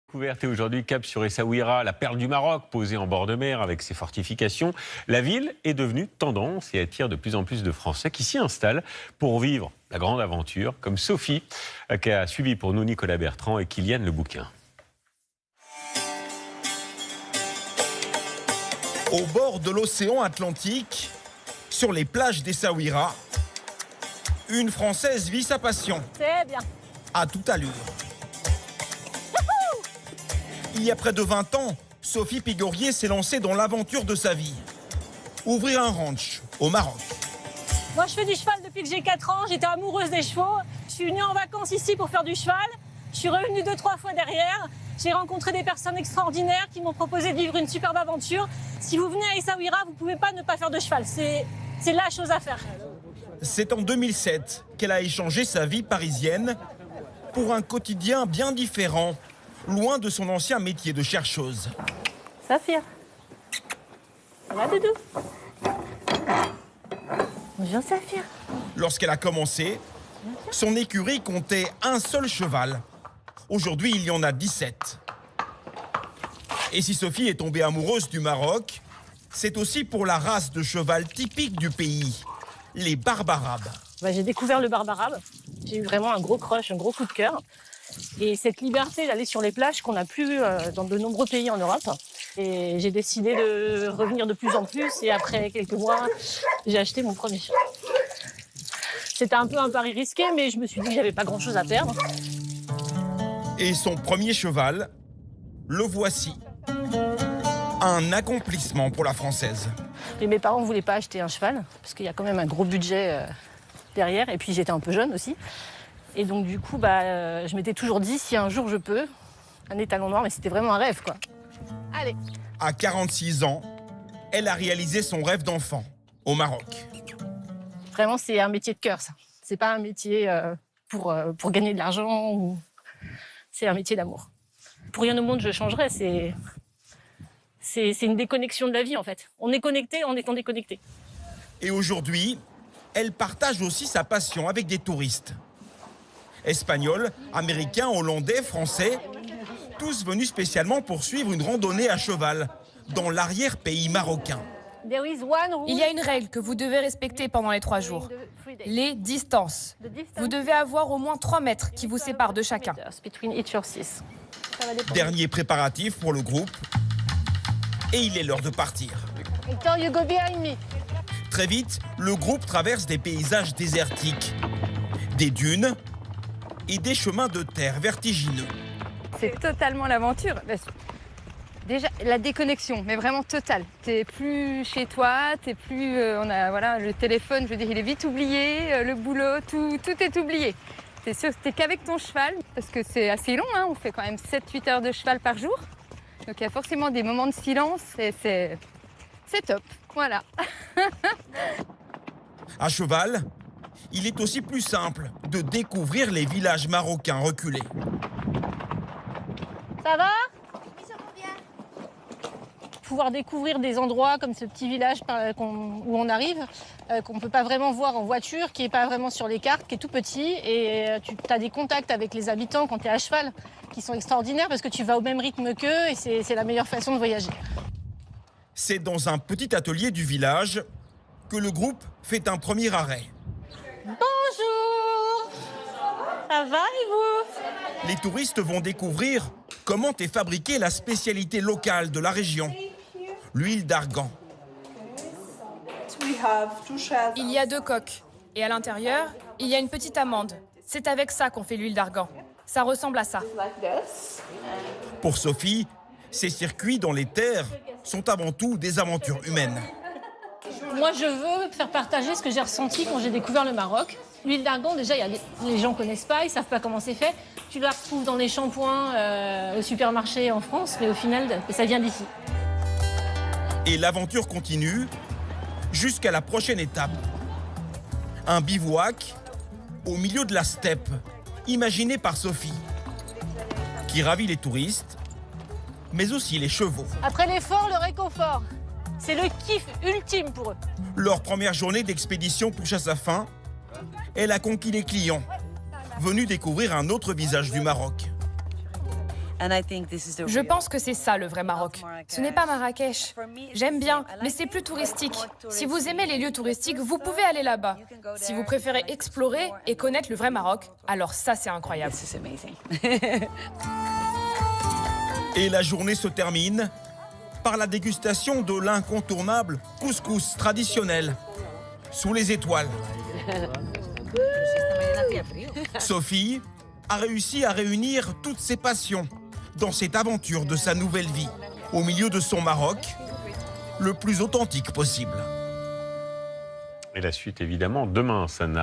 Découverte et aujourd'hui cap sur Essaouira, la perle du Maroc, posée en bord de mer avec ses fortifications. La ville est devenue tendance et attire de plus en plus de Français qui s'y installent pour vivre la grande aventure, comme Sophie, qui a suivi pour nous Nicolas Bertrand et Kylian Le Bouquin. Au bord de l'océan Atlantique, sur les plages d'Essaouira, une Française vit sa passion. C'est bien. À toute allure. Il y a près de 20 ans, Sophie Pigorier s'est lancée dans l'aventure de sa vie. Ouvrir un ranch au Maroc. Moi, je fais du cheval depuis que j'ai 4 ans. J'étais amoureuse des chevaux. Je suis venue en vacances ici pour faire du cheval. Je suis revenue 2-3 fois derrière. J'ai rencontré des personnes extraordinaires qui m'ont proposé de vivre une superbe aventure. Si vous venez à Essaouira, vous ne pouvez pas ne pas faire de cheval. C'est la chose à faire. C'est en 2007 qu'elle a échangé sa vie parisienne pour un quotidien bien différent, loin de son ancien métier de chercheuse. Saphir. Ça va, Doudou? Bonjour, Saphir. Lorsqu'elle a commencé, son écurie comptait un seul cheval. Aujourd'hui, il y en a 17. Et si Sophie est tombée amoureuse du Maroc, c'est aussi pour la race de cheval typique du pays, les barbarabes. J'ai découvert le barbarabe. J'ai eu vraiment un gros crush, un gros coup de cœur. Et cette liberté d'aller sur les plages qu'on n'a plus dans de nombreux pays en Europe. Et j'ai décidé de revenir de plus en plus. Et après quelques mois, j'ai acheté mon premier cheval. C'était un peu un pari risqué, mais je me suis dit que j'avais pas grand-chose à perdre. Et son premier cheval, le voici. Un accomplissement pour la Française. Et mes parents ne voulaient pas acheter un cheval, parce qu'il y a quand même un gros budget derrière. Et puis j'étais un peu jeune aussi. Et donc du coup, je m'étais toujours dit, si un jour je peux, un étalon noir, mais c'était vraiment un rêve, quoi. Allez. À 46 ans, elle a réalisé son rêve d'enfant au Maroc. Vraiment, c'est un métier de cœur, ça. C'est pas un métier pour gagner de l'argent. C'est un métier d'amour. Pour rien au monde, je changerais. C'est une déconnexion de la vie, en fait. On est connecté en étant déconnecté. Et aujourd'hui, elle partage aussi sa passion avec des touristes. Espagnols, américains, hollandais, français, tous venus spécialement pour suivre une randonnée à cheval dans l'arrière-pays marocain. Il y a une règle que vous devez respecter pendant les 3 jours. Les distances. Vous devez avoir au moins 3 mètres qui vous séparent de chacun. Dernier préparatif pour le groupe. Et il est l'heure de partir. Très vite, le groupe traverse des paysages désertiques, des dunes et des chemins de terre vertigineux. C'est totalement l'aventure. Déjà, la déconnexion, mais vraiment totale. T'es plus chez toi, t'es plus... le téléphone, je veux dire, il est vite oublié, le boulot, tout est oublié. T'es sûr, t'es qu'avec ton cheval, parce que c'est assez long, hein, on fait quand même 7-8 heures de cheval par jour. Donc il y a forcément des moments de silence et c'est top, voilà. À cheval, il est aussi plus simple de découvrir les villages marocains reculés. Ça va? Oui, ça va bien. Pouvoir découvrir des endroits comme ce petit village où on arrive, qu'on ne peut pas vraiment voir en voiture, qui n'est pas vraiment sur les cartes, qui est tout petit. Et tu as des contacts avec les habitants quand tu es à cheval qui sont extraordinaires parce que tu vas au même rythme qu'eux et c'est la meilleure façon de voyager. C'est dans un petit atelier du village que le groupe fait un premier arrêt. Bonjour! Ça va et vous? Les touristes vont découvrir comment est fabriquée la spécialité locale de la région, l'huile d'argan. Il y a 2 coques. Et à l'intérieur, il y a une petite amande. C'est avec ça qu'on fait l'huile d'argan. Ça ressemble à ça. Pour Sophie, ces circuits dans les terres sont avant tout des aventures humaines. Moi, je veux faire partager ce que j'ai ressenti quand j'ai découvert le Maroc. L'huile d'argan, déjà, les gens ne connaissent pas, ils ne savent pas comment c'est fait. Tu la retrouves dans les shampoings au supermarché en France, mais au final, ça vient d'ici. Et l'aventure continue jusqu'à la prochaine étape. Un bivouac au milieu de la steppe, imaginé par Sophie, qui ravit les touristes, mais aussi les chevaux. Après l'effort, le réconfort. C'est le kiff ultime pour eux. Leur première journée d'expédition touche à sa fin. Elle a conquis les clients, venus découvrir un autre visage du Maroc. Je pense que c'est ça le vrai Maroc. Ce n'est pas Marrakech. J'aime bien, mais c'est plus touristique. Si vous aimez les lieux touristiques, vous pouvez aller là-bas. Si vous préférez explorer et connaître le vrai Maroc, alors ça c'est incroyable. Et la journée se termine par la dégustation de l'incontournable couscous traditionnel sous les étoiles. Sophie a réussi à réunir toutes ses passions dans cette aventure de sa nouvelle vie, au milieu de son Maroc, le plus authentique possible. Et la suite, évidemment, demain, ça n'a